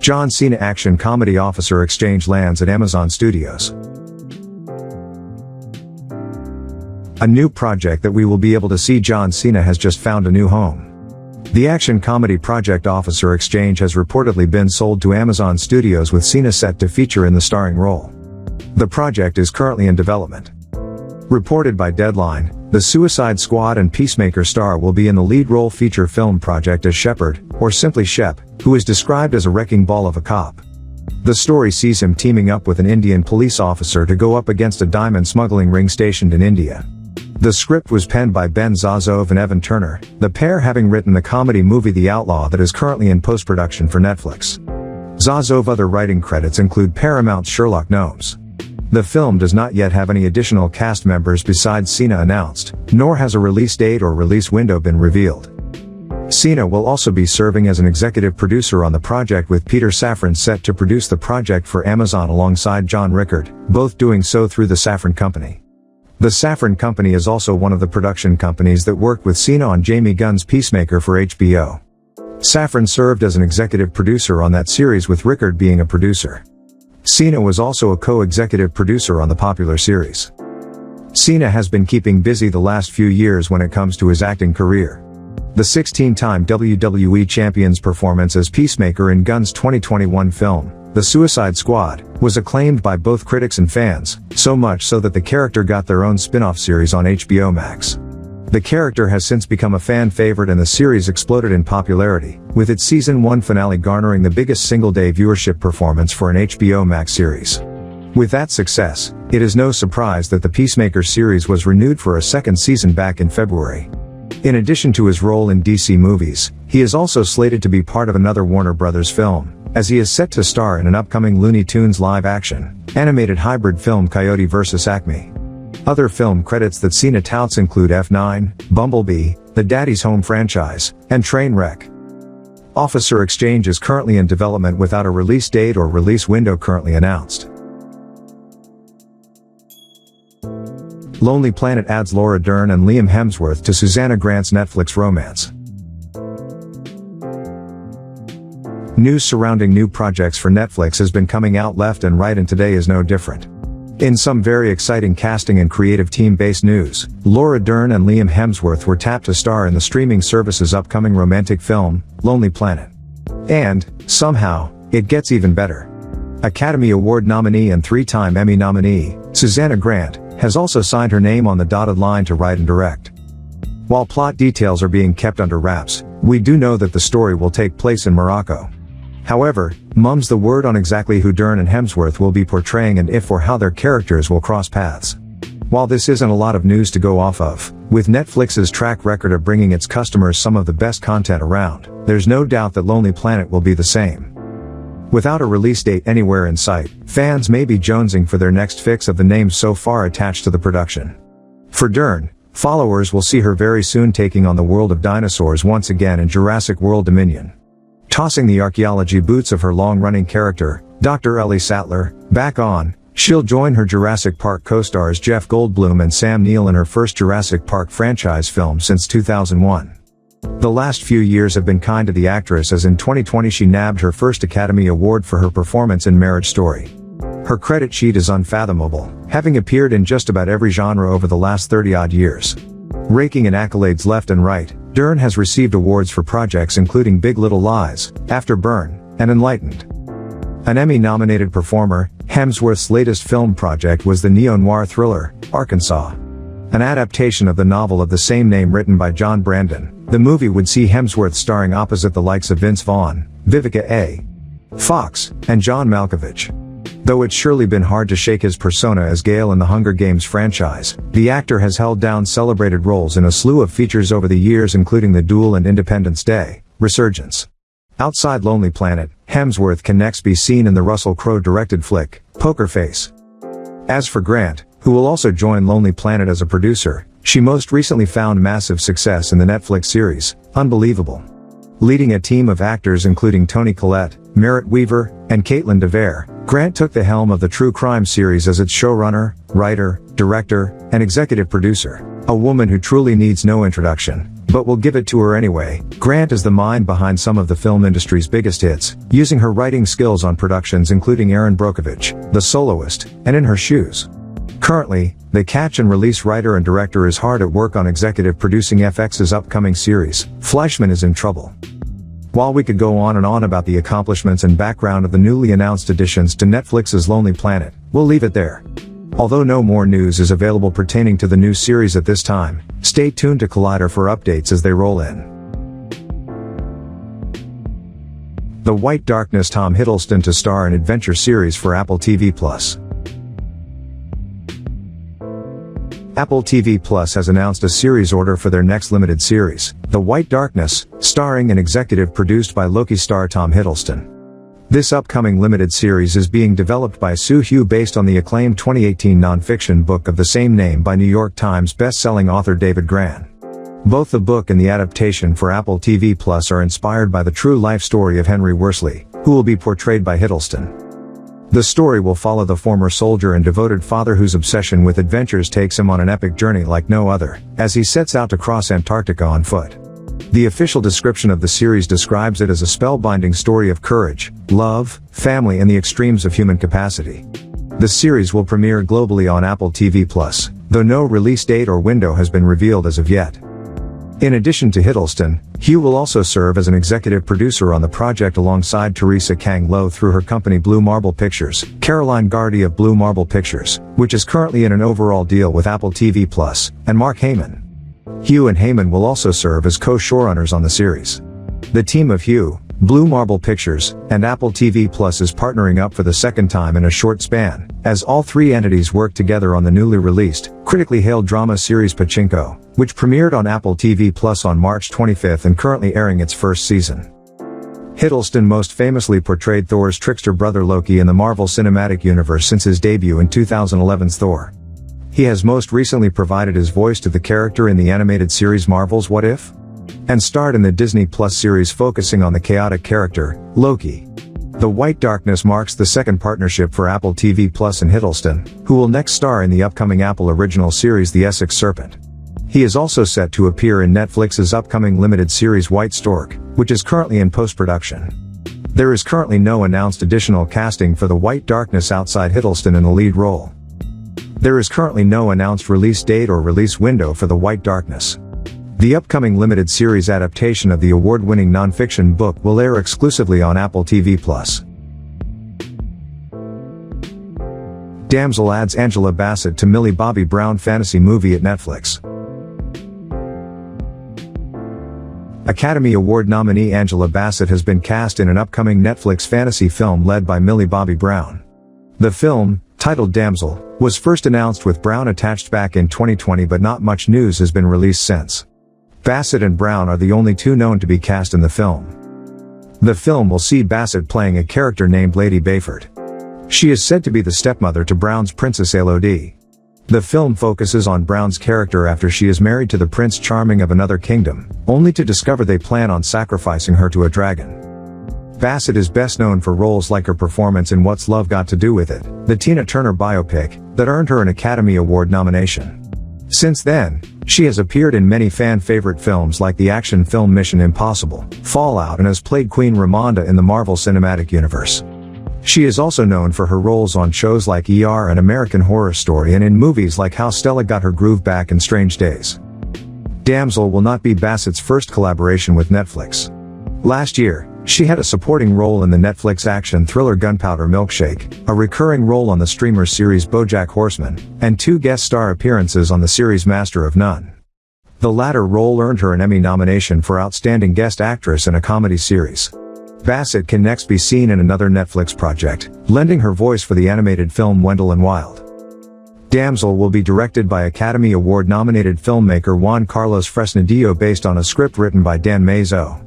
John Cena action comedy Officer Exchange lands at Amazon Studios. A new project that we will be able to see John Cena has just found a new home. The action comedy project Officer Exchange has reportedly been sold to Amazon Studios with Cena set to feature in the starring role. The project is currently in development. Reported by Deadline, the Suicide Squad and Peacemaker star will be in the lead role feature film project as Shepard, or simply Shep, who is described as a wrecking ball of a cop. The story sees him teaming up with an Indian police officer to go up against a diamond smuggling ring stationed in India. The script was penned by Ben Zazov and Evan Turner, the pair having written the comedy movie The Outlaw that is currently in post-production for Netflix. Zazov other writing credits include Paramount's Sherlock Gnomes. The film does not yet have any additional cast members besides Cena announced, nor has a release date or release window been revealed. Cena will also be serving as an executive producer on the project with Peter Safran set to produce the project for Amazon alongside John Rickard, both doing so through the Safran Company. The Safran Company is also one of the production companies that worked with Cena on Jamie Gunn's Peacemaker for HBO. Safran served as an executive producer on that series with Rickard being a producer. Cena was also a co-executive producer on the popular series. Cena has been keeping busy the last few years when it comes to his acting career. The 16-time WWE Champion's performance as Peacemaker in Gunn's 2021 film, The Suicide Squad, was acclaimed by both critics and fans, so much so that the character got their own spin-off series on HBO Max. The character has since become a fan favorite and the series exploded in popularity, with its season 1 finale garnering the biggest single-day viewership performance for an HBO Max series. With that success, it is no surprise that the Peacemaker series was renewed for a second season back in February. In addition to his role in DC movies, he is also slated to be part of another Warner Bros. Film, as he is set to star in an upcoming Looney Tunes live-action, animated hybrid film Coyote vs. Acme. Other film credits that Cena touts include F9, Bumblebee, the Daddy's Home franchise, and Trainwreck. Officer Exchange is currently in development without a release date or release window currently announced. Lonely Planet adds Laura Dern and Liam Hemsworth to Susannah Grant's Netflix romance. News surrounding new projects for Netflix has been coming out left and right, and today is no different. In some very exciting casting and creative team-based news, Laura Dern and Liam Hemsworth were tapped to star in the streaming service's upcoming romantic film, Lonely Planet. And, somehow, it gets even better. Academy Award nominee and 3-time Emmy nominee, Susannah Grant, has also signed her name on the dotted line to write and direct. While plot details are being kept under wraps, we do know that the story will take place in Morocco. However, mum's the word on exactly who Dern and Hemsworth will be portraying and if or how their characters will cross paths. While this isn't a lot of news to go off of, with Netflix's track record of bringing its customers some of the best content around, there's no doubt that Lonely Planet will be the same. Without a release date anywhere in sight, fans may be jonesing for their next fix of the names so far attached to the production. For Dern, followers will see her very soon taking on the world of dinosaurs once again in Jurassic World Dominion. Tossing the archaeology boots of her long-running character, Dr. Ellie Sattler, back on, she'll join her Jurassic Park co-stars Jeff Goldblum and Sam Neill in her first Jurassic Park franchise film since 2001. The last few years have been kind to the actress, as in 2020 she nabbed her first Academy Award for her performance in Marriage Story. Her credit sheet is unfathomable, having appeared in just about every genre over the last 30-odd years. Raking in accolades left and right, Dern has received awards for projects including Big Little Lies, Afterburn, and Enlightened. An Emmy-nominated performer, Hemsworth's latest film project was the neo-noir thriller, Arkansas. An adaptation of the novel of the same name written by John Brandon, the movie would see Hemsworth starring opposite the likes of Vince Vaughn, Vivica A. Fox, and John Malkovich. Though it's surely been hard to shake his persona as Gale in the Hunger Games franchise, the actor has held down celebrated roles in a slew of features over the years, including The Duel and Independence Day, Resurgence. Outside Lonely Planet, Hemsworth can next be seen in the Russell Crowe-directed flick, Poker Face. As for Grant, who will also join Lonely Planet as a producer, she most recently found massive success in the Netflix series, Unbelievable. Leading a team of actors including Toni Collette, Merritt Wever, and Caitlin DeVere, Grant took the helm of the true crime series as its showrunner, writer, director, and executive producer, a woman who truly needs no introduction, But we'll give it to her anyway. Grant is the mind behind some of the film industry's biggest hits, using her writing skills on productions including Aaron Brockovich, The Soloist, and In Her Shoes. Currently, the catch and release writer and director is hard at work on executive producing FX's upcoming series, Fleischman is in Trouble. While we could go on and on about the accomplishments and background of the newly announced additions to Netflix's Lonely Planet, we'll leave it there. Although no more news is available pertaining to the new series at this time, stay tuned to Collider for updates as they roll in. The White Darkness, Tom Hiddleston to star in adventure series for Apple TV+. Apple TV Plus has announced a series order for their next limited series, The White Darkness, starring and executive produced by Loki star Tom Hiddleston. This upcoming limited series is being developed by Sue Hugh based on the acclaimed 2018 non-fiction book of the same name by New York Times best-selling author David Grann. Both the book and the adaptation for Apple TV Plus are inspired by the true life story of Henry Worsley, who will be portrayed by Hiddleston. The story will follow the former soldier and devoted father whose obsession with adventures takes him on an epic journey like no other, as he sets out to cross Antarctica on foot. The official description of the series describes it as a spellbinding story of courage, love, family and the extremes of human capacity. The series will premiere globally on Apple TV+, though no release date or window has been revealed as of yet. In addition to Hiddleston, Hugh will also serve as an executive producer on the project alongside Teresa Kang Lo through her company Blue Marble Pictures, Caroline Gardy of Blue Marble Pictures, which is currently in an overall deal with Apple TV+, and Mark Heyman. Hugh and Heyman will also serve as co-showrunners on the series. The team of Hugh, Blue Marble Pictures, and Apple TV Plus is partnering up for the second time in a short span, as all three entities work together on the newly released, critically hailed drama series Pachinko, which premiered on Apple TV Plus on March 25 and currently airing its first season. Hiddleston most famously portrayed Thor's trickster brother Loki in the Marvel Cinematic Universe since his debut in 2011's Thor. He has most recently provided his voice to the character in the animated series Marvel's What If? And starred in the Disney Plus series focusing on the chaotic character, Loki. The White Darkness marks the second partnership for Apple TV Plus and Hiddleston, who will next star in the upcoming Apple original series The Essex Serpent. He is also set to appear in Netflix's upcoming limited series White Stork, which is currently in post-production. There is currently no announced additional casting for The White Darkness outside Hiddleston in the lead role. There is currently no announced release date or release window for The White Darkness. The upcoming limited series adaptation of the award-winning non-fiction book will air exclusively on Apple TV+. Damsel adds Angela Bassett to Millie Bobby Brown fantasy movie at Netflix. Academy Award nominee Angela Bassett has been cast in an upcoming Netflix fantasy film led by Millie Bobby Brown. The film, titled Damsel, was first announced with Brown attached back in 2020, but not much news has been released since. Bassett and Brown are the only two known to be cast in the film. The film will see Bassett playing a character named Lady Bayford. She is said to be the stepmother to Brown's Princess Elodie. The film focuses on Brown's character after she is married to the Prince Charming of another kingdom, only to discover they plan on sacrificing her to a dragon. Bassett is best known for roles like her performance in What's Love Got to Do with It, the Tina Turner biopic, that earned her an Academy Award nomination. Since then, she has appeared in many fan-favorite films like the action film Mission Impossible, Fallout, and has played Queen Ramonda in the Marvel Cinematic Universe. She is also known for her roles on shows like ER and American Horror Story and in movies like How Stella Got Her Groove Back and Strange Days. Damsel will not be Bassett's first collaboration with Netflix. Last year, she had a supporting role in the Netflix action thriller Gunpowder Milkshake, a recurring role on the streamer series BoJack Horseman, and 2 guest star appearances on the series Master of None. The latter role earned her an Emmy nomination for Outstanding Guest Actress in a Comedy Series. Bassett can next be seen in another Netflix project, lending her voice for the animated film Wendell and Wild. Damsel will be directed by Academy Award-nominated filmmaker Juan Carlos Fresnadillo based on a script written by Dan Mazo.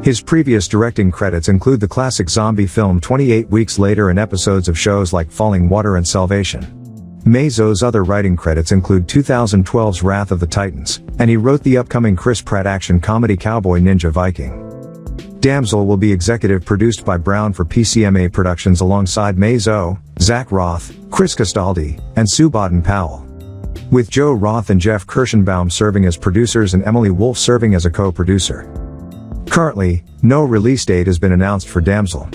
His previous directing credits include the classic zombie film 28 Weeks Later and episodes of shows like Falling Water and Salvation. Mazo's other writing credits include 2012's Wrath of the Titans, and he wrote the upcoming Chris Pratt action comedy Cowboy Ninja Viking. Damsel will be executive produced by Brown for PCMA Productions alongside Mazo, Zach Roth, Chris Castaldi, and Sue Baden-Powell. with Joe Roth and Jeff Kirschenbaum serving as producers and Emily Wolf serving as a co-producer. Currently, no release date has been announced for Damsel.